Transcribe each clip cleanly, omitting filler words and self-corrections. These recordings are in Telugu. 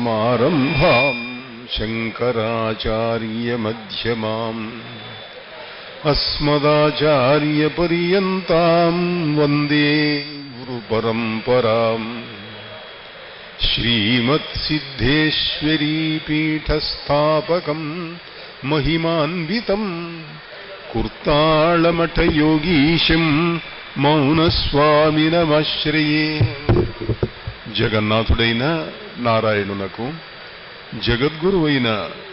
సమారంభాం శంకరాచార్యమధ్యమాం అస్మదాచార్యపర్యంతాం వందే గురుపరంపరాం. శ్రీమత్సిద్ధేశ్వరీపీఠస్థాపకం మహిమాన్వితం కుర్తాళమఠయోగీశం మౌనస్వామినమాశ్రయే. జగన్నాథుడైన నారాయణునకు, జగద్గురువైన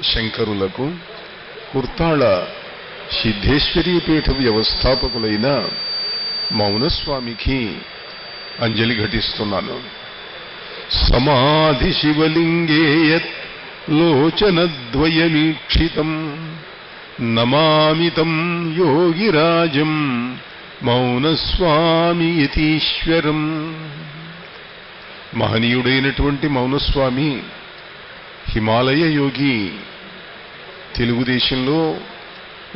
శంకరులకు, కుర్తాళ సిద్ధేశ్వరీ పీఠ వ్యవస్థాపకులైన మౌనస్వామికి అంజలి ఘటిస్తున్నాను. సమాధి శివలింగేయత్ లోచనద్వయమీక్షితం నమామితం యోగిరాజం మౌనస్వామి యతీశ్వరం. మహనీయుడైనటువంటి మౌనస్వామి హిమాలయ యోగి. తెలుగుదేశంలో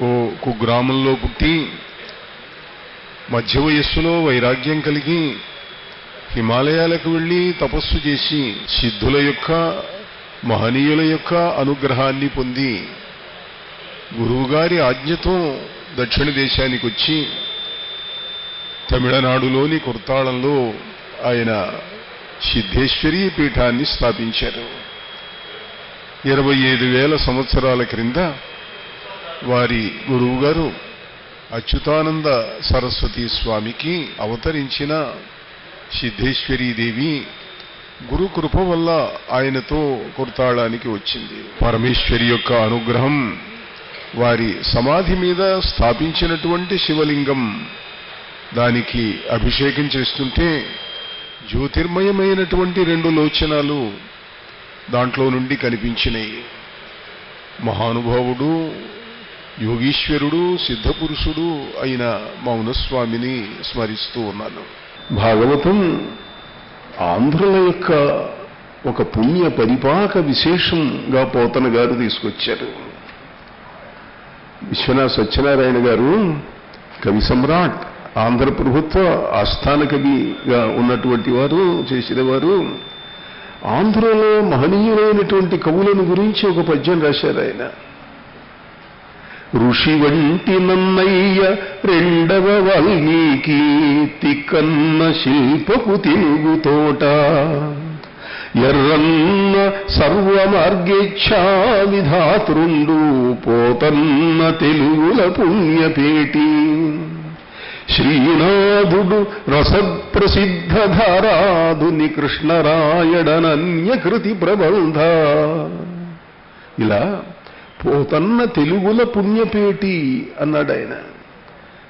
ఓ కుగ్రామంలో పుట్టి మధ్య వయస్సులో వైరాగ్యం కలిగి హిమాలయాలకు వెళ్ళి తపస్సు చేసి సిద్ధుల యొక్క, మహనీయుల యొక్క అనుగ్రహాన్ని పొంది గురువుగారి ఆజ్ఞతో దక్షిణ దేశానికి వచ్చి తమిళనాడులోని కుర్తాళంలో ఆయన సిద్ధేశ్వరీ పీఠాన్ని స్థాపించారు. 25,000 సంవత్సరాల క్రింద వారి గురువుగారు అచ్యుతానంద సరస్వతి స్వామికి అవతరించిన సిద్ధేశ్వరీదేవి గురు కృప వల్ల ఆయనతో కుర్తాళానికి వచ్చింది. పరమేశ్వరి యొక్క అనుగ్రహం వారి సమాధి మీద స్థాపించినటువంటి శివలింగం, దానికి అభిషేకం చేస్తుంటే జ్యోతిర్మయమైనటువంటి 2 లోచనాలు దాంట్లో నుండి కనిపించినాయి. మహానుభావుడు, యోగీశ్వరుడు, సిద్ధపురుషుడు అయిన మౌనస్వామిని స్మరిస్తూ ఉన్నాను. భాగవతం ఆంధ్రుల యొక్క ఒక పుణ్య పరిపాక విశేషంగా పోతన గారు తీసుకొచ్చారు. విశ్వనాథ సత్యనారాయణ గారు కవి సమ్రాట్, ఆంధ్ర ప్రభుత్వ ఆస్థాన కవిగా ఉన్నటువంటి వారు, చేసిన వారు. ఆంధ్రలో మహనీయులైనటువంటి కవులను గురించి ఒక పద్యం రాశారు ఆయన. ఋషి వంటి నన్నయ్య రెండవ వాల్మీకి, తిక్కన్న శిల్పపు తినుగు తోట, ఎర్రన్న సర్వమార్గేచ్ఛా విధాతృండు, పోతన్న తెలుగుల పుణ్యపేటి, శ్రీనాథుడు రసప్రసిద్ధ ధారాధుని కృష్ణరాయడనన్యకృతి ప్రబంధ. ఇలా పోతన్న తెలుగుల పుణ్యపేటి అన్నాడు ఆయన.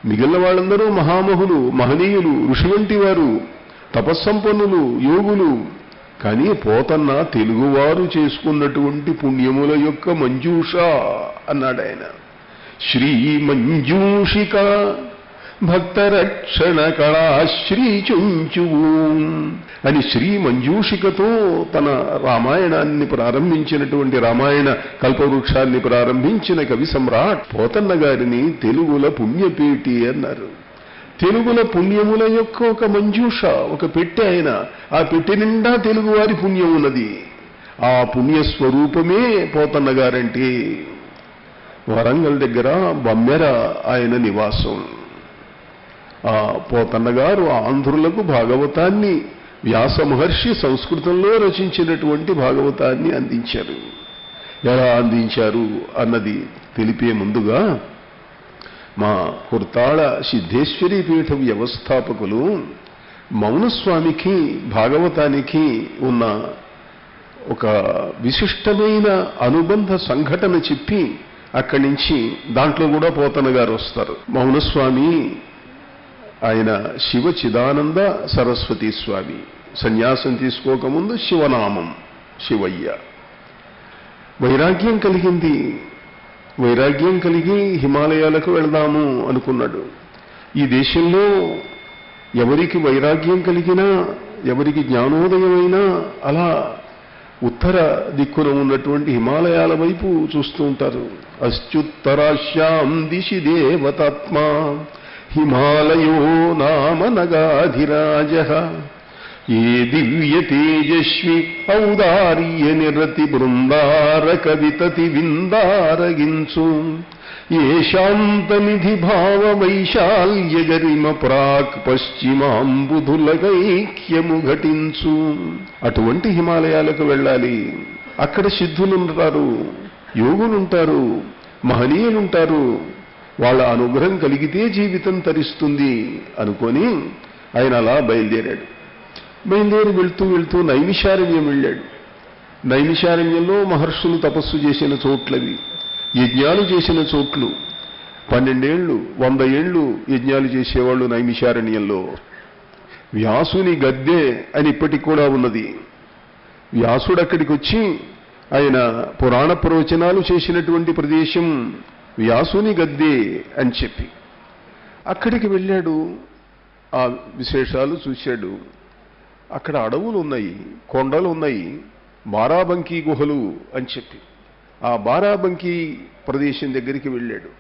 మిగిలిన వాళ్ళందరూ మహామహులు, మహనీయులు, ఋషి వంటి వారు, తపస్సంపన్నులు, యోగులు. కానీ పోతన్న తెలుగువారు చేసుకున్నటువంటి పుణ్యముల యొక్క మంజూష అన్నాడు ఆయన. శ్రీ మంజూషిక భక్తరక్షణ కళా శ్రీ చుంచువు అని శ్రీ మంజూషికతో తన రామాయణాన్ని ప్రారంభించినటువంటి, రామాయణ కల్పవృక్షాన్ని ప్రారంభించిన కవి సమ్రాట్ పోతన్న గారిని తెలుగుల పుణ్యపేటి అన్నారు. తెలుగుల పుణ్యముల యొక్క ఒక మంజూష, ఒక పెట్టె ఆయన. ఆ పెట్టె నిండా తెలుగువారి పుణ్యం ఉన్నది. ఆ పుణ్యస్వరూపమే పోతన్న గారంటే. వరంగల్ దగ్గర బమ్మెర ఆయన నివాసం. ఆ పోతన్న గారు ఆంధ్రులకు భాగవతాన్ని, వ్యాస మహర్షి సంస్కృతంలో రచించినటువంటి భాగవతాన్ని అందించారు. ఎలా అందించారు అన్నది తెలిపే ముందుగా మా కుర్తాళ సిద్ధేశ్వరీ పీఠ వ్యవస్థాపకులు మౌనస్వామికి, భాగవతానికి ఉన్న ఒక విశిష్టమైన అనుబంధ సంఘటన చెప్పి అక్కడి నుంచి దాంట్లో కూడా పోతన్న గారు వస్తారు. మౌనస్వామి ఆయన శివ చిదానంద సరస్వతి స్వామి. సన్యాసం తీసుకోకముందు శివనామం శివయ్య. వైరాగ్యం కలిగింది. వైరాగ్యం కలిగి హిమాలయాలకు వెళదాము అనుకున్నాడు. ఈ దేశంలో ఎవరికి వైరాగ్యం కలిగినా, ఎవరికి జ్ఞానోదయమైనా అలా ఉత్తర దిక్కున ఉన్నటువంటి హిమాలయాల వైపు చూస్తూ ఉంటారు. అత్యుత్తరాశ్యాం దిశి దేవతాత్మా హిమాలయో నామ నగాధిరాజ ఏ దివ్య తేజస్వి ఔదార్య నిరతి బృందార కవితతి విందారగించు ఏ శాంతనిధి భావ వైశాల్య గరిమ ప్రాక్ పశ్చిమాంబుధులకైక్యము ఘటించు. అటువంటి హిమాలయాలకు వెళ్ళాలి. అక్కడ సిద్ధులుంటారు, యోగులుంటారు, మహనీయులుంటారు. వాళ్ళ అనుగ్రహం కలిగితే జీవితం తరిస్తుంది అనుకొని ఆయన అలా బయలుదేరాడు. బయలుదేరి వెళ్తూ వెళ్తూ నైమిషారణ్యం వెళ్ళాడు. నైమిషారణ్యంలో మహర్షులు తపస్సు చేసిన చోట్లవి, యజ్ఞాలు చేసిన చోట్లు. 12 ఏళ్ళు 100 ఏళ్ళు యజ్ఞాలు చేసేవాళ్ళు నైమిషారణ్యంలో. వ్యాసుని గద్దె అని ఇప్పటికి కూడా ఉన్నది. వ్యాసుడు అక్కడికి వచ్చి ఆయన పురాణ ప్రవచనాలు చేసినటువంటి ప్రదేశం వ్యాసుని గద్దె అని చెప్పి అక్కడికి వెళ్ళాడు. ఆ విశేషాలు చూశాడు. అక్కడ అడవులు ఉన్నాయి, కొండలు ఉన్నాయి, బారాబంకీ గుహలు అని చెప్పి ఆ బారాబంకీ ప్రదేశం దగ్గరికి వెళ్ళాడు.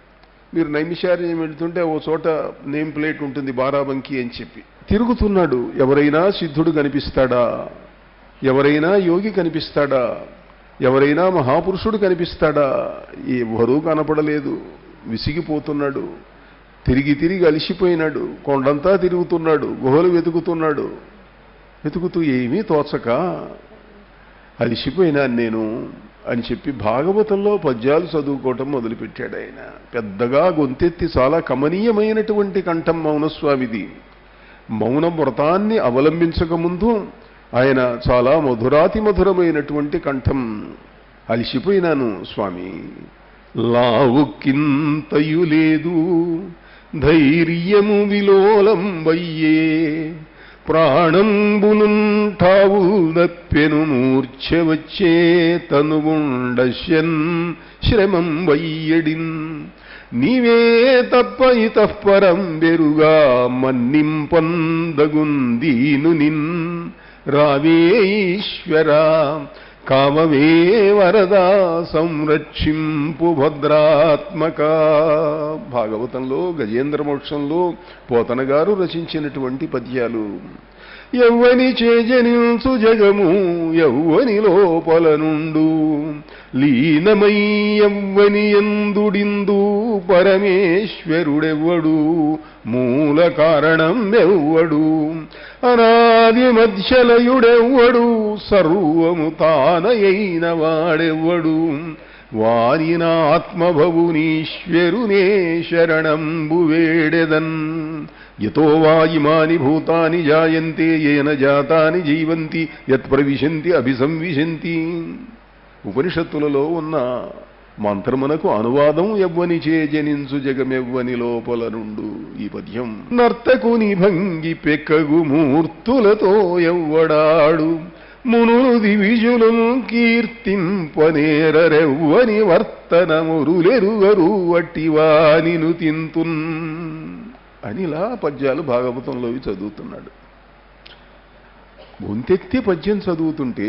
మీరు నైమిషారణ్యం వెళ్తుంటే ఓ చోట నేమ్ ప్లేట్ ఉంటుంది బారాబంకీ అని చెప్పి. తిరుగుతున్నాడు. ఎవరైనా సిద్ధుడు కనిపిస్తాడా, ఎవరైనా యోగి కనిపిస్తాడా, ఎవరైనా మహాపురుషుడు కనిపిస్తాడా? ఎవరూ కనపడలేదు. విసిగిపోతున్నాడు. తిరిగి తిరిగి అలిసిపోయినాడు. కొండంతా తిరుగుతున్నాడు, గుహలు వెతుకుతున్నాడు. వెతుకుతూ ఏమీ తోచక అలిసిపోయినాను నేను అని చెప్పి భాగవతంలో పద్యాలు చదువుకోవటం మొదలుపెట్టాడు. ఆయన పెద్దగా గొంతెత్తి చాలా కమనీయమైనటువంటి కంఠం మౌనస్వామిది. మౌన వ్రతాన్ని అవలంబించకముందు ఆయన చాలా మధురాతి మధురమైనటువంటి కంఠం. అలిసిపోయినాను స్వామి, లావుకింతయు లేదు, ధైర్యము విలోలం వయ్యే, ప్రాణంబునుంటావు దప్పెను మూర్ఛ వచ్చే, తనువుండశ్యన్ శ్రమం వయ్యడిన్, నీవే తప్ప ఇతఃపరం బెరుగా మన్నింపందగుందీను నిన్, రావే ఈశ్వరా కామవే వరదా సంరక్షింపు భద్రాత్మక. భాగవతంలో గజేంద్ర మోక్షంలో పోతన గారు రచించినటువంటి పద్యాలు. ఎవ్వని చేజనించు జగము ఎవ్వని లోపల నుండు, లీనమై ఎవ్వని ఎందుడిందు పరమేశ్వరుడెవ్వడు, మూల కారణం ఎవ్వడు, అనాది మధ్యలయుడెవ్వడు, సర్వము తానయైన వాడెవ్వడు, వారినాత్మభవునీశ్వరునే శరణంబు వేడెదన్. యతో వా ఇమాని భూతాని జాయంతే ఏన జాతాని జీవంతి యత్ ప్రవిశంతి అభిసంవిశంతి. ఉపనిషత్తులలో ఉన్న మంత్రమునకు అనువాదం ఎవ్వని చేజనించు జగమెవ్వని లోపల నుండు. ఈ పద్యం నర్తకుని భంగి పెక్కగు మూర్తులతో ఎవ్వడాడు, మునులు దివిజులు కీర్తింపనేరెవ్వని వర్తనమురులెరుగరు అట్టివానిను తింతున్ అనిలా పద్యాలు భాగవతంలోవి చదువుతున్నాడు. గొంతెత్తి పద్యం చదువుతుంటే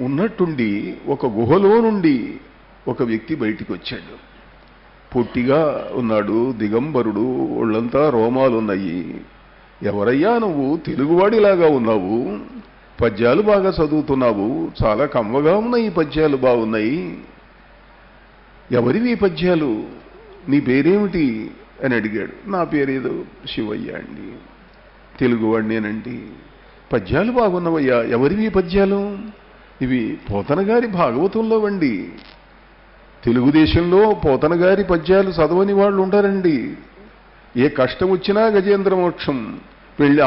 ఉన్నట్టుండి ఒక గుహలో నుండి ఒక వ్యక్తి బయటికి వచ్చాడు. పొట్టిగా ఉన్నాడు, దిగంబరుడు, ఒళ్ళంతా రోమాలున్నాయి. ఎవరయ్యా నువ్వు? తెలుగువాడిలాగా ఉన్నావు, పద్యాలు బాగా చదువుతున్నావు, చాలా కమ్మగా ఉన్నాయి, ఈ పద్యాలు బాగున్నాయి. ఎవరివి ఈ పద్యాలు? నీ పేరేమిటి అని అడిగాడు. నా పేరేదో శివయ్య అండి, తెలుగువాడినేనండి. పద్యాలు బాగున్నవయ్యా, ఎవరివి ఈ పద్యాలు? ఇవి పోతన గారి భాగవతంలో వండి. తెలుగుదేశంలో పోతన గారి పద్యాలు చదవని వాళ్ళు ఉంటారండి. ఏ కష్టం వచ్చినా గజేంద్ర మోక్షం,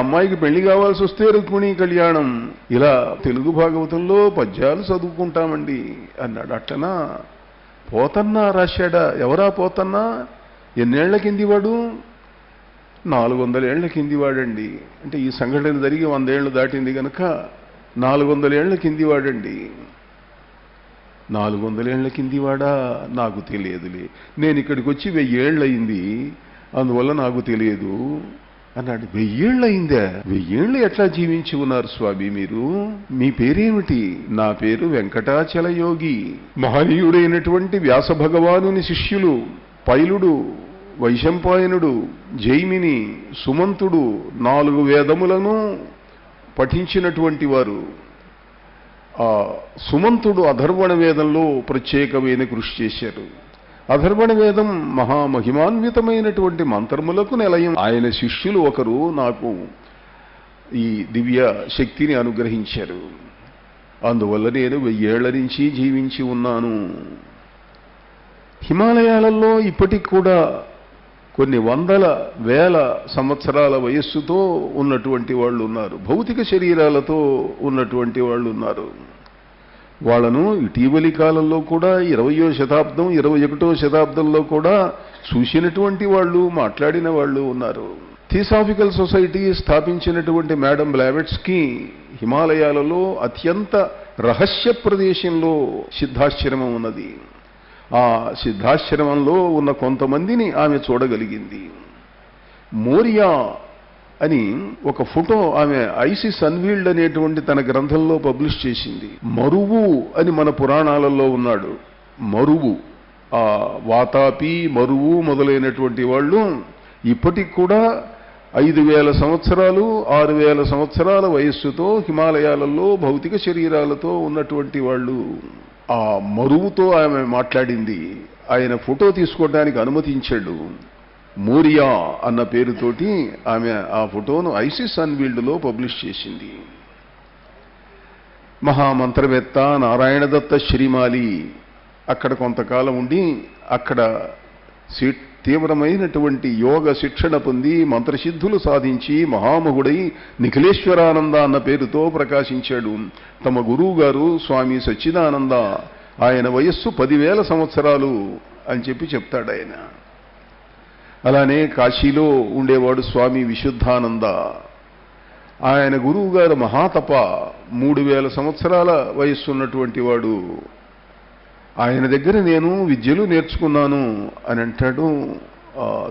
అమ్మాయికి పెళ్లి కావాల్సి వస్తే రుక్మిణీ కళ్యాణం, ఇలా తెలుగు భాగవతంలో పద్యాలు చదువుకుంటామండి అన్నాడు. అట్లనా? పోతన్నా రాశాడా? ఎవరా పోతన్నా? ఎన్నేళ్ల కింది వాడు? 400 ఏళ్ల కింది వాడండి. అంటే ఈ సంఘటన జరిగి 100 ఏళ్ళు దాటింది కనుక 400 ఏళ్ల కింది వాడండి. 400 ఏళ్ల కిందివాడా? నాకు తెలియదులే, నేను ఇక్కడికి వచ్చి 1000 ఏళ్ళు అయింది, అందువల్ల నాకు తెలియదు అన్నాడు. 1000 ఏళ్ళు అయిందా? 1000 ఏళ్ళు ఎట్లా జీవించి ఉన్నారు స్వామి మీరు? మీ పేరేమిటి? నా పేరు వెంకటాచల యోగి. మహనీయుడైనటువంటి వ్యాస భగవానుని శిష్యులు పైలుడు, వైశంపాయనుడు, జైమిని, సుమంతుడు 4 వేదములను పఠించినటువంటి వారు. ఆ సుమంతుడు అధర్వణ వేదంలో ప్రత్యేకమైన కృషి చేశారు. అధర్వణ వేదం మహామహిమాన్వితమైనటువంటి మంత్రములకు నిలయం. ఆయన శిష్యులు ఒకరు నాకు ఈ దివ్య శక్తిని అనుగ్రహించారు. అందువల్ల నేను 1000 ఏళ్ల నుంచి జీవించి ఉన్నాను. హిమాలయాలలో ఇప్పటికి కూడా కొన్ని వందల వేల సంవత్సరాల వయస్సుతో ఉన్నటువంటి వాళ్ళు ఉన్నారు. భౌతిక శరీరాలతో ఉన్నటువంటి వాళ్ళు ఉన్నారు. వాళ్ళను ఇటీవలి కాలంలో కూడా 20వ శతాబ్దం 21వ శతాబ్దంలో కూడా చూసినటువంటి వాళ్ళు, మాట్లాడిన వాళ్ళు ఉన్నారు. థియోసాఫికల్ సొసైటీ స్థాపించినటువంటి మేడం బ్లావెట్స్కి హిమాలయాలలో అత్యంత రహస్య ప్రదేశంలో సిద్ధాశ్రమం ఉన్నది. ఆ సిద్ధాశ్రమంలో ఉన్న కొంతమందిని ఆమె చూడగలిగింది. మోరియా అని ఒక ఫోటో ఆమె ఐసిస్ అన్వీల్డ్ అనేటువంటి తన గ్రంథంలో పబ్లిష్ చేసింది. మరువు అని మన పురాణాలలో ఉన్నాడు. మరువు, ఆ వాతాపి, మరువు మొదలైనటువంటి వాళ్ళు ఇప్పటికి కూడా 5000 సంవత్సరాలు 6000 సంవత్సరాల వయస్సుతో హిమాలయాలలో భౌతిక శరీరాలతో ఉన్నటువంటి వాళ్ళు. ఆ మరువుతో ఆమె మాట్లాడింది. ఆయన ఫోటో తీసుకోవడానికి అనుమతించాడు. మోరియా అన్న పేరుతోటి ఆమె ఆ ఫోటోను ఐసిస్ అన్వీల్డ్లో పబ్లిష్ చేసింది. మహామంత్రవేత్త నారాయణదత్త శ్రీమాలి అక్కడ కొంతకాలం ఉండి అక్కడ తీవ్రమైనటువంటి యోగ శిక్షణ పొంది మంత్రసిద్ధులు సాధించి మహామహుడై నిఖిలేశ్వరానంద అన్న పేరుతో ప్రకాశించాడు. తమ గురువు గారు స్వామి సచ్చిదానంద, ఆయన వయస్సు 10,000 సంవత్సరాలు అని చెప్తాడు ఆయన. అలానే కాశీలో ఉండేవాడు స్వామి విశుద్ధానంద. ఆయన గురువు గారు మహాతప, 3000 సంవత్సరాల వయస్సు ఉన్నటువంటి వాడు. ఆయన దగ్గర నేను విద్యలు నేర్చుకున్నాను అని అంటాడు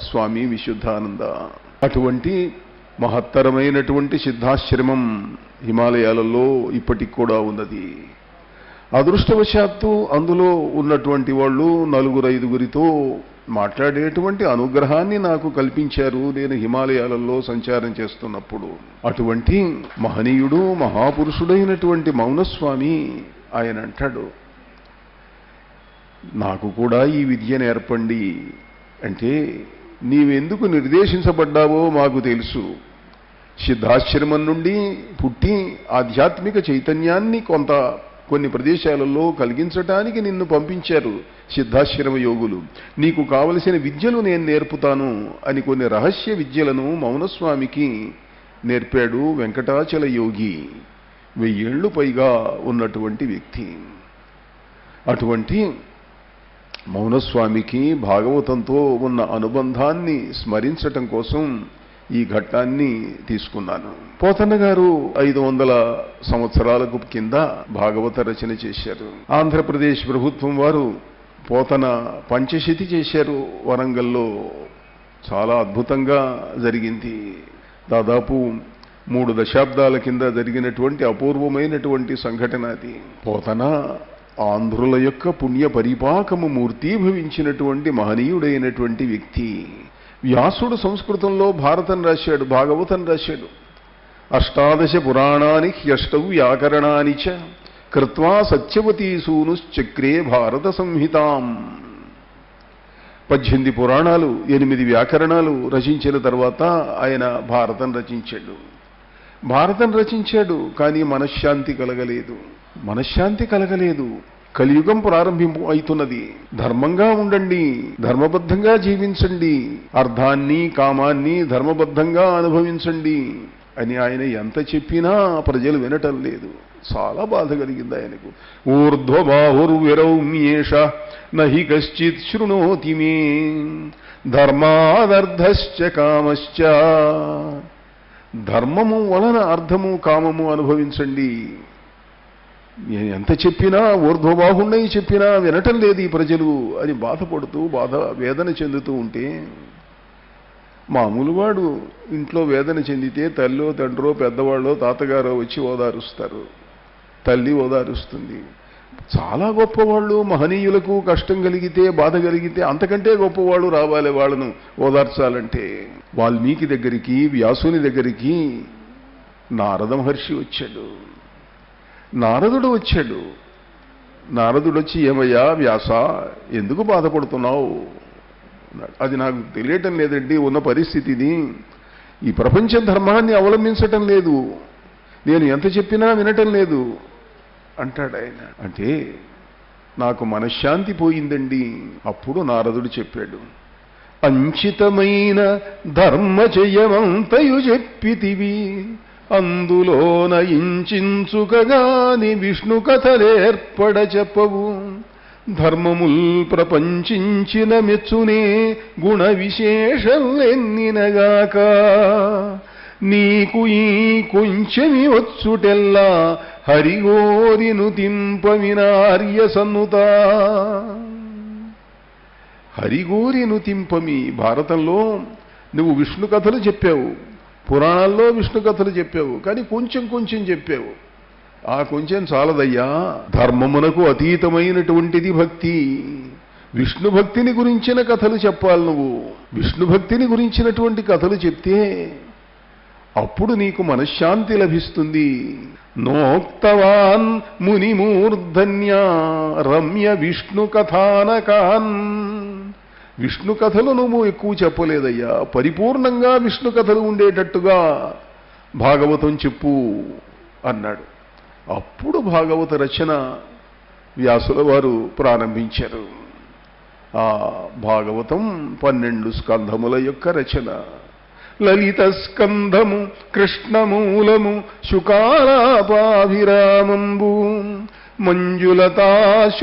స్వామి విశుద్ధానంద. అటువంటి మహత్తరమైనటువంటి సిద్ధాశ్రమం హిమాలయాలలో ఇప్పటికి కూడా ఉన్నది. అదృష్టవశాత్తు అందులో ఉన్నటువంటి వాళ్ళు 4-5గురితో మాట్లాడేటువంటి అనుగ్రహాన్ని నాకు కల్పించారు నేను హిమాలయాలలో సంచారం చేస్తున్నప్పుడు. అటువంటి మహనీయుడు, మహాపురుషుడైనటువంటి మౌనస్వామి ఆయన అంటాడు, నాకు కూడా ఈ విద్య నేర్పండి అంటే, నీవెందుకు నిర్దేశించబడ్డావో మాకు తెలుసు. సిద్ధాశ్రమం నుండి పుట్టి ఆధ్యాత్మిక చైతన్యాన్ని కొన్ని ప్రదేశాలలో కలిగించటానికి నిన్ను పంపించారు సిద్ధాశ్రమ యోగులు. నీకు కావలసిన విద్యలు నేను నేర్పుతాను అని కొన్ని రహస్య విద్యలను మౌనస్వామికి నేర్పాడు వెంకటాచల యోగి. 1000 ఏళ్లు పైగా ఉన్నటువంటి వ్యక్తి. అటువంటి మౌనస్వామికి భాగవతంతో ఉన్న అనుబంధాన్ని స్మరించటం కోసం ఈ ఘట్టాన్ని తీసుకున్నాను. పోతన్న గారు 500 సంవత్సరాలకు కింద భాగవత రచన చేశారు. ఆంధ్రప్రదేశ్ ప్రభుత్వం వారు పోతన పంచశతి చేశారు వరంగల్లో. చాలా అద్భుతంగా జరిగింది. దాదాపు 3 దశాబ్దాల కింద జరిగినటువంటి అపూర్వమైనటువంటి సంఘటన అది. పోతన ఆంధ్రుల యొక్క పుణ్య పరిపాకము మూర్తీభవించినటువంటి మహనీయుడైనటువంటి వ్యక్తి. వ్యాసుడు సంస్కృతంలో భారతం రాశాడు, భాగవతం రాశాడు. 18 పురాణాని హ్యష్టౌ వ్యాకరణాని చ కృత్వా సత్యవతీ సూనుశ్చక్రే భారత సంహితాం. 18 పురాణాలు 8 వ్యాకరణాలు రచించిన తర్వాత ఆయన భారతం రచించాడు. భారతం రచించాడు, కానీ మనశ్శాంతి కలగలేదు. కలియుగం ప్రారంభింపు అవుతున్నది. ధర్మంగా ఉండండి, ధర్మబద్ధంగా జీవించండి, అర్థాన్ని కామాన్ని ధర్మబద్ధంగా అనుభవించండి అని ఆయన ఎంత చెప్పినా ప్రజలు వినటం లేదు. చాలా బాధ కలిగింది ఆయనకు. ఊర్ధ్వబాహుర్విరౌమ్యేష నహి కశ్చిత్ శృణోతి మే ధర్మాదర్థశ్చ కామశ్చ. ధర్మము వలన అర్థము కామము అనుభవించండి. ఎంత చెప్పినా, ఊర్ధ్వబాహుండై చెప్పినా వినటం లేదు ఈ ప్రజలు అని బాధపడుతూ వేదన చెందుతూ ఉంటే, మామూలు వాడు ఇంట్లో వేదన చెందితే తల్లో తండ్రో పెద్దవాళ్ళో తాతగారో వచ్చి ఓదారుస్తారు. తల్లి ఓదారుస్తుంది. చాలా గొప్పవాళ్ళు. మహనీయులకు కష్టం కలిగితే, బాధ కలిగితే అంతకంటే గొప్పవాళ్ళు రావాలి వాళ్ళను ఓదార్చాలంటే. వాల్మీకి దగ్గరికి, వ్యాసుని దగ్గరికి నారద మహర్షి వచ్చాడు. నారదుడు వచ్చాడు. నారదుడు వచ్చి, ఏమయ్యా వ్యాస, ఎందుకు బాధపడుతున్నావు? అది నాకు తెలియటం లేదండి, ఉన్న పరిస్థితిని. ఈ ప్రపంచ ధర్మాన్ని అవలంబించటం లేదు, నేను ఎంత చెప్పినా వినటం లేదు అంటాడు ఆయన. అంటే నాకు మనశ్శాంతి పోయిందండి. అప్పుడు నారదుడు చెప్పాడు, అంచితమైన ధర్మచయమంతయు చెప్పితివి, అందులోన ఇంచుకగాని విష్ణు కథలేర్పడ చెప్పవు, ధర్మముల్ ప్రపంచించిన మెచ్చునే గుణ విశేషలెన్నినగాక, నీకు ఈ కొంచెమి వచ్చుటెల్లా హరిగోరిను తింపమినార్య సన్నుత. హరిగోరిను తింపమి. భారతంలో నువ్వు విష్ణు కథలు చెప్పావు, పురాణాల్లో విష్ణు కథలు చెప్పావు, కానీ కొంచెం కొంచెం చెప్పావు. ఆ కొంచెం చాలదయ్యా. ధర్మమునకు అతీతమైనటువంటిది భక్తి. విష్ణు భక్తిని గురించిన కథలు చెప్పాలి నువ్వు. విష్ణు భక్తిని గురించినటువంటి కథలు చెప్తే అప్పుడు నీకు మనశ్శాంతి లభిస్తుంది. నోక్తవాన్ మునిమూర్ధన్యా రమ్య విష్ణు కథానకాన్. విష్ణు కథలు నువ్వు ఎక్కువ చెప్పలేదయ్యా, పరిపూర్ణంగా విష్ణు కథలు ఉండేటట్టుగా భాగవతం చెప్పు అన్నాడు. అప్పుడు భాగవత రచన వ్యాసుల వారు ప్రారంభించారు. ఆ భాగవతం 12 స్కంధముల యొక్క రచన. లలిత స్కంధము కృష్ణమూలము శుకాలాపాభిరామంబు, మంజులతాశోభితమున్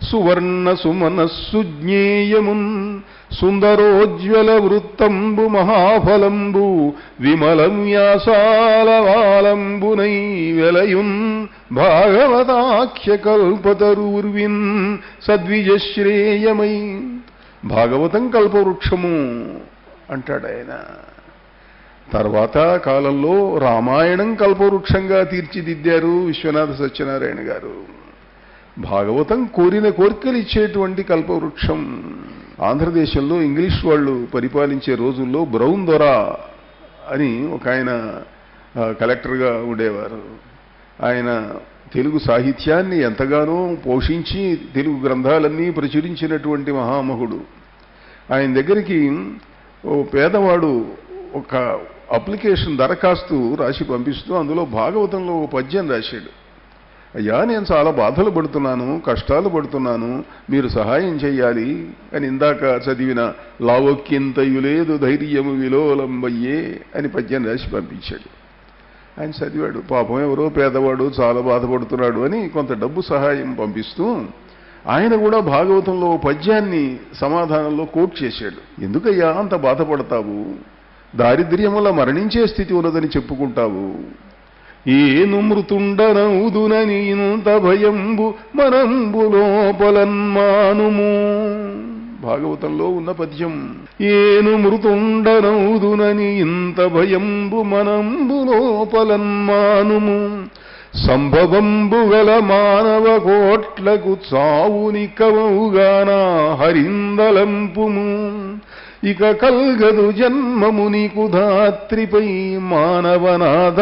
సువర్ణ సుమనస్సు జ్ఞేయమున్, సుందరోజ్వల వృత్తంబు మహాఫలంబు, విమలం వ్యాసాలవాలంబునై వెలయున్, భాగవతాఖ్య కల్పతరూర్విన్ సద్విజశ్రేయమై. భాగవతం కల్పవృక్షము అంటాడు ఆయన. తర్వాత కాలంలో రామాయణం కల్పవృక్షంగా తీర్చిదిద్దారు విశ్వనాథ సత్యనారాయణ గారు. భాగవతం కోరిన కోరికలు ఇచ్చేటువంటి కల్పవృక్షం. ఆంధ్రదేశంలో ఇంగ్లీష్ వాళ్ళు పరిపాలించే రోజుల్లో బ్రౌన్ దొర అని ఒక ఆయన కలెక్టర్గా ఉండేవారు. ఆయన తెలుగు సాహిత్యాన్ని ఎంతగానో పోషించి తెలుగు గ్రంథాలన్నీ ప్రచురించినటువంటి మహామహుడు. ఆయన దగ్గరికి ఓ పేదవాడు ఒక అప్లికేషన్ దరఖాస్తు రాసి పంపిస్తూ అందులో భాగవతంలో ఒక పద్యం రాశాడు. అయ్యా, నేను చాలా బాధలు పడుతున్నాను, కష్టాలు పడుతున్నాను, మీరు సహాయం చెయ్యాలి అని. ఇందాక చదివిన లావొక్కింతయు లేదు ధైర్యము విలోలంబయ్యే అని పద్యం రాసి పంపించాడు. ఆయన చదివాడు. పాపం ఎవరో పేదవాడు చాలా బాధపడుతున్నాడు అని కొంత డబ్బు సహాయం పంపిస్తూ ఆయన కూడా భాగవతంలో పద్యాన్ని సమాధానంలో కోట్ చేశాడు. ఎందుకయ్యా అంత బాధపడతావు? దారిద్ర్యముల మరణించే స్థితి ఉన్నదని చెప్పుకుంటావు. ఏను మృతుండనౌదునని ఇంత భయంబు మనంబు లోపలన్మానుము. భాగవతంలో ఉన్న పద్యం. ఏను మృతుండనౌదునని ఇంత భయంబు మనంబు లోపలన్మానుము. సంభవంబు గల మానవ కోట్లకు చావునికమౌగాన హరిందలంపుము. ఇక కల్గదు జన్మము నీకు ధాత్రిపై మానవనాథ,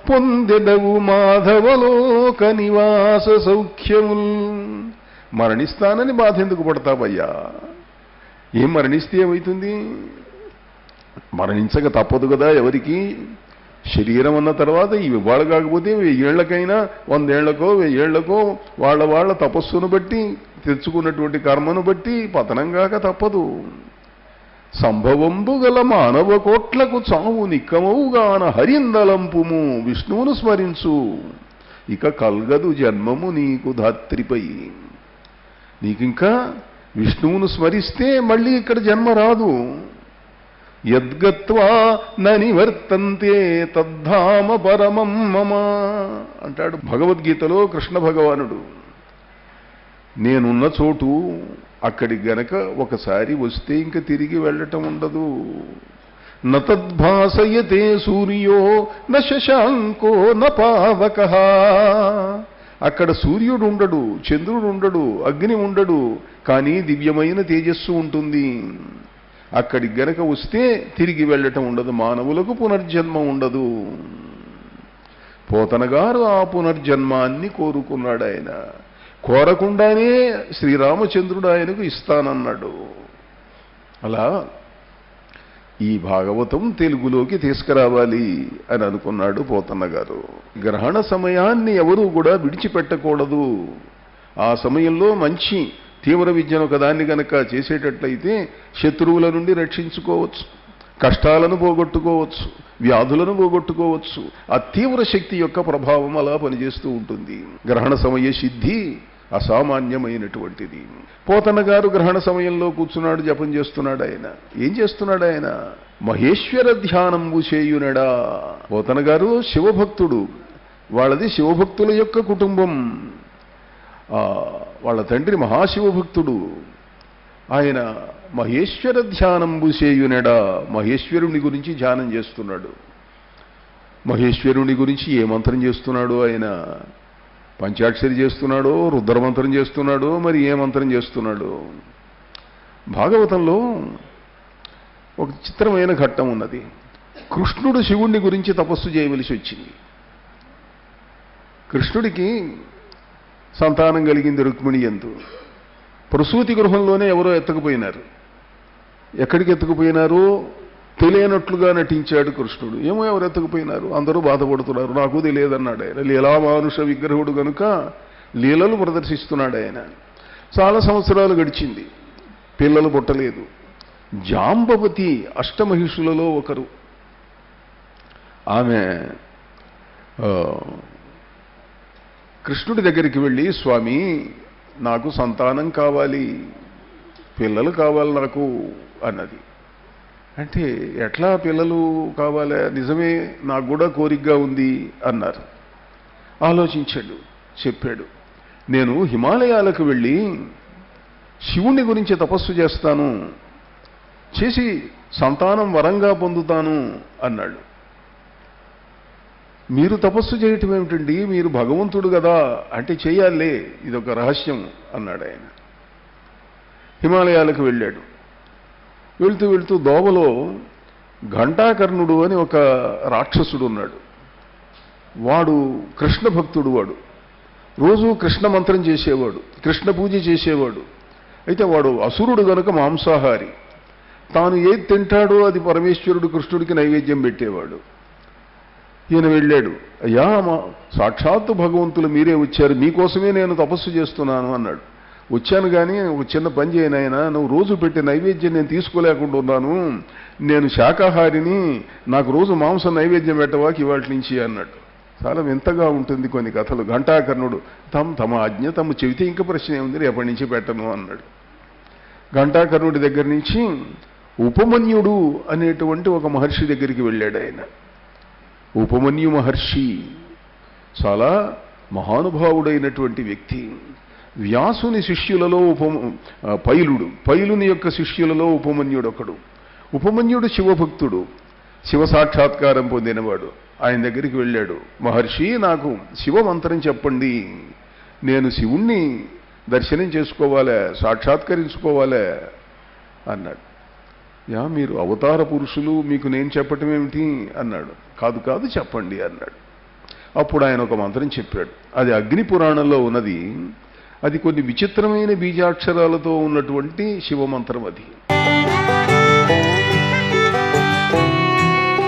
పొందెదవు మాధవలోక నివాస సౌఖ్యముల్. మరణిస్తానని బాధ ఎందుకు పడతావయ్యా? ఏం మరణిస్తే ఏమవుతుంది? మరణించక తప్పదు కదా ఎవరికి. శరీరం అన్న తర్వాత ఇవాళ కాకపోతే 1000 ఏళ్లకైనా 100 ఏళ్లకో 1000 ఏళ్లకో వాళ్ళ తపస్సును బట్టి తెచ్చుకున్నటువంటి కర్మను బట్టి పతనం కాక తప్పదు. సంభవంబు గల మానవ కోట్లకు చావు నిక్కమవుగాన హరిందలంపుము. విష్ణువును స్మరించు, ఇక కల్గదు జన్మము నీకు ధాత్రిపై. నీకింకా విష్ణువును స్మరిస్తే మళ్ళీ ఇక్కడ జన్మ రాదు. యద్గత్వా ననివర్తంతే తద్ధామ పరమం మమ అంటాడు భగవద్గీతలో కృష్ణ భగవానుడు. నేనున్న చోటు అక్కడికి గనక ఒకసారి వస్తే ఇంక తిరిగి వెళ్ళటం ఉండదు. నతద్భాసయతే సూర్యో న శశాంకో న పావకః అక్కడ సూర్యుడు ఉండడు, చంద్రుడు ఉండడు, అగ్ని ఉండడు, కానీ దివ్యమైన తేజస్సు ఉంటుంది. అక్కడికి గనక వస్తే తిరిగి వెళ్ళటం ఉండదు, మానవులకు పునర్జన్మ ఉండదు. పోతన గారు ఆ పునర్జన్మాన్ని కోరుకున్నాడు. ఆయన కోరకుండానే శ్రీరామచంద్రుడు ఆయనకు ఇస్తానన్నాడు. అలా ఈ భాగవతం తెలుగులోకి తీసుకురావాలి అని అనుకున్నాడు పోతన్న గారు. గ్రహణ సమయాన్ని ఎవరూ కూడా విడిచిపెట్టకూడదు. ఆ సమయంలో మంచి తీవ్ర విద్యను ఒకదాన్ని గనక చేసేటట్లయితే శత్రువుల నుండి రక్షించుకోవచ్చు, కష్టాలను పోగొట్టుకోవచ్చు, వ్యాధులను పోగొట్టుకోవచ్చు. ఆ తీవ్ర శక్తి యొక్క ప్రభావం అలా పనిచేస్తూ ఉంటుంది. గ్రహణ సమయ సిద్ధి అసామాన్యమైనటువంటిది. పోతన్న గారు గ్రహణ సమయంలో కూర్చున్నాడు, జపం చేస్తున్నాడు. ఆయన ఏం చేస్తున్నాడు? ఆయన మహేశ్వర ధ్యానంబు చేయునడా. పోతన గారు శివభక్తుడు, వాళ్ళది శివభక్తుల యొక్క కుటుంబం. వాళ్ళ తండ్రి మహాశివభక్తుడు. ఆయన మహేశ్వర ధ్యానంబు చేయునడా, మహేశ్వరుని గురించి ధ్యానం చేస్తున్నాడు. మహేశ్వరుని గురించి ఏ మంత్రం చేస్తున్నాడు? ఆయన పంచాక్షరి చేస్తున్నాడో, రుద్రమంత్రం చేస్తున్నాడో, మరి ఏ మంత్రం చేస్తున్నాడు? భాగవతంలో ఒక చిత్రమైన ఘట్టం ఉన్నది. కృష్ణుడు శివుణ్ణి గురించి తపస్సు చేయవలసి వచ్చింది. కృష్ణుడికి సంతానం కలిగింది రుక్మిణి యందు. ప్రసూతి గృహంలోనే ఎవరో ఎత్తుకుపోయినారు. ఎక్కడికి ఎత్తుకుపోయినారో తెలియనట్లుగా నటించాడు కృష్ణుడు. ఏమో ఎవరు ఎత్తుకుపోయినారు, అందరూ బాధపడుతున్నారు, నాకు తెలియదన్నాడు ఆయన. లీలా మానుష విగ్రహుడు కనుక లీలలు ప్రదర్శిస్తున్నాడు ఆయన. చాలా సంవత్సరాలు గడిచింది, పిల్లలు పుట్టలేదు. జాంబవతి అష్టమహిషులలో ఒకరు. ఆమె కృష్ణుడి దగ్గరికి వెళ్ళి, స్వామి నాకు సంతానం కావాలి, పిల్లలు కావాలి నాకు అన్నది. అంటే ఎట్లా పిల్లలు కావాలా? నిజమే, నాకు కూడా కోరికగా ఉంది అన్నారు. ఆలోచించాడు, చెప్పాడు, నేను హిమాలయాలకు వెళ్ళి శివుని గురించి తపస్సు చేస్తాను, చేసి సంతానం వరంగా పొందుతాను అన్నాడు. మీరు తపస్సు చేయటం ఏమిటండి, మీరు భగవంతుడు కదా అంటే చేయాలే, ఇదొక రహస్యం అన్నాడు ఆయన. హిమాలయాలకు వెళ్ళాడు. వెళ్తూ వెళ్తూ దోవలో ఘంటాకర్ణుడు అని ఒక రాక్షసుడు ఉన్నాడు. వాడు కృష్ణ భక్తుడు. వాడు రోజు కృష్ణ మంత్రం చేసేవాడు, కృష్ణ పూజ చేసేవాడు. అయితే వాడు అసురుడు గనుక మాంసాహారి. తాను ఏది తింటాడో అది పరమేశ్వరుడు కృష్ణుడికి నైవేద్యం పెట్టేవాడు. ఈయన వెళ్ళాడు, అయ్యా సాక్షాత్తు భగవంతులు మీరే వచ్చారు, మీకోసమే నేను తపస్సు చేస్తున్నాను అన్నాడు. వచ్చాను కానీ ఒక చిన్న పని చేయను ఆయన, నువ్వు రోజు పెట్టే నైవేద్యం నేను తీసుకోలేకుండా ఉన్నాను, నేను శాకాహారిని, నాకు రోజు మాంసం నైవేద్యం పెట్టవాకి ఇవాటి నుంచి అన్నాడు. చాలా వింతగా ఉంటుంది కొన్ని కథలు. ఘంటాకర్ణుడు తమ ఆజ్ఞ తమ చెబితే ఇంకా ప్రశ్న ఏముంది, రేపటి నుంచి పెట్టను అన్నాడు. ఘంటాకర్ణుడి దగ్గర నుంచి ఉపమన్యుడు అనేటువంటి ఒక మహర్షి దగ్గరికి వెళ్ళాడు ఆయన. ఉపమన్యు మహర్షి చాలా మహానుభావుడైనటువంటి వ్యక్తి. వ్యాసుని శిష్యులలో పైలుని యొక్క శిష్యులలో ఉపమన్యుడు ఒకడు. ఉపమన్యుడు శివభక్తుడు, శివ సాక్షాత్కారం పొందినవాడు. ఆయన దగ్గరికి వెళ్ళాడు, మహర్షి నాకు శివమంత్రం చెప్పండి, నేను శివుణ్ణి దర్శనం చేసుకోవాలే, సాక్షాత్కరించుకోవాలే అన్నాడు. యా మీరు అవతార పురుషులు, మీకు నేను చెప్పటం ఏమిటి అన్నాడు. కాదు కాదు చెప్పండి అన్నాడు. అప్పుడు ఆయన ఒక మంత్రం చెప్పాడు. అది అగ్ని పురాణంలో ఉన్నది. అది కొన్ని విచిత్రమైన బీజాక్షరాలతో ఉన్నటువంటి శివమంత్రం అది.